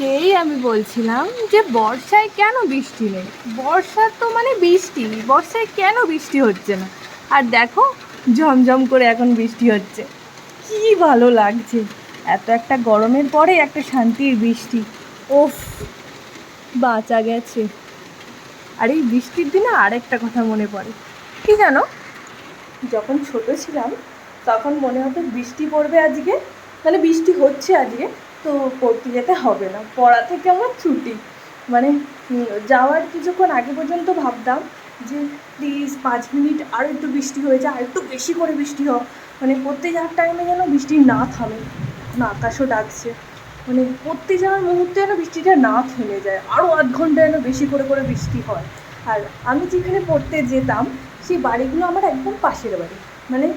আজকেই আমি বলছিলাম যে বর্ষায় কেন বৃষ্টি নেই। বর্ষা তো মানে বৃষ্টি, বর্ষায় কেন বৃষ্টি হচ্ছে না। আর দেখো, ঝমঝম করে এখন বৃষ্টি হচ্ছে, কি ভালো লাগছে। এত একটা গরমের পরে একটা শান্তির বৃষ্টি, ওফ, বাঁচা গেছে। আর এই বৃষ্টির দিনে আরেকটা কথা মনে পড়ে, কি জানো, যখন ছোট ছিলাম তখন মনে হতো বৃষ্টি পড়বে আজকে, মানে বৃষ্টি হচ্ছে আজকে, তো পড়তে যেতে হবে না, পড়া থেকে আমার ছুটি। মানে যাওয়ার কিছুক্ষণ আগে পর্যন্ত ভাবতাম যে প্লিজ 5 মিনিট আরও একটু বৃষ্টি হয়ে যায়, আর একটু বেশি করে বৃষ্টি হোক, মানে পড়তে যাওয়ার টাইমে যেন বৃষ্টি না থামে। এখন আকাশও ডাকছে, মানে পড়তে যাওয়ার মুহূর্তে যেন বৃষ্টিটা না থেমে যায়, আরও আধ ঘন্টা যেন বেশি করে করে বৃষ্টি হয়। আর আমি যেখানে পড়তে যেতাম সেই বাড়িগুলো আমার একদম পাশের বাড়ি, মানে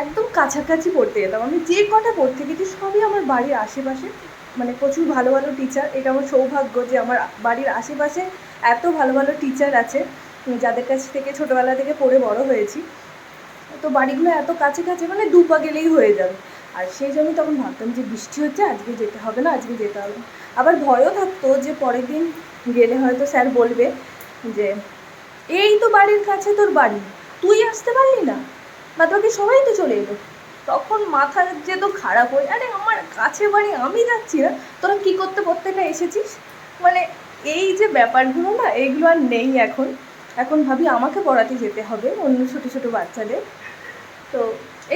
একদম কাছাকাছি পড়তে যেতাম। আমি যে কটা পড়তে গেছি সবই আমার বাড়ির আশেপাশে, মানে প্রচুর ভালো ভালো টিচার। এটা আমার সৌভাগ্য যে আমার বাড়ির আশেপাশে এত ভালো ভালো টিচার আছে যাদের কাছ থেকে ছোটোবেলা থেকে পড়ে বড় হয়েছি। তো বাড়িগুলো এত কাছে কাছে, মানে 2 পা গেলেই হয়ে যাবে। আর সেই জন্যই তখন ভাবতাম যে বৃষ্টি হচ্ছে, আজকে যেতে হবে না, আজকে যেতে হবে না। আবার ভয়ও থাকতো যে পরের দিন গেলে হয়তো স্যার বলবে যে এই তো বাড়ির কাছে তোর বাড়ি, তুই আসতে পারলি না, বা তোকে সবাই তো চলে এলো। তখন মাথা যে তো খারাপ হয়ে, আরে আমার কাছে বাড়ি, আমি যাচ্ছি না, তোরা কী করতে প্রত্যেকটা এসেছিস। মানে এই যে ব্যাপারগুলো না, এইগুলো আর নেই এখন। এখন ভাবি আমাকে পড়াতে যেতে হবে অন্য ছোটো ছোটো বাচ্চাদের। তো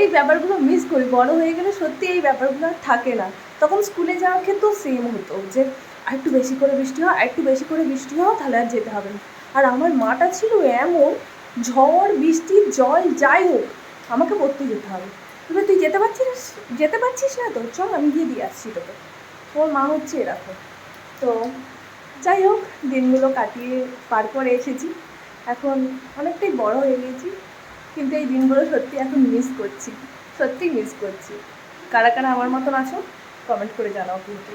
এই ব্যাপারগুলো মিস করি, বড় হয়ে গেলে সত্যি এই ব্যাপারগুলো আর থাকে না। তখন স্কুলে যাওয়ার ক্ষেত্রেও সেম হতো যে আরেকটু বেশি করে বৃষ্টি হয়, আরেকটু বেশি করে বৃষ্টি হয়, তাহলে আর যেতে হবে না। আর আমার মাটা ছিল এমন, ঝড় বৃষ্টি জল যাই হোক আমাকে পড়তে যেতে হবে। তবে তুই যেতে পারছিস না, তো চল আমি গিয়ে দিয়ে আসছি তোকে। ওর মা হচ্ছে এরকম। তো যাই হোক, দিনগুলো কাটিয়ে পার করে এসেছি, এখন অনেকটাই বড় হয়ে গেছি, কিন্তু এই দিনগুলো সত্যি এখন মিস করছি, সত্যিই মিস করছি। কারা কারা আমার মতন আছো কমেন্ট করে জানাও কিন্তু।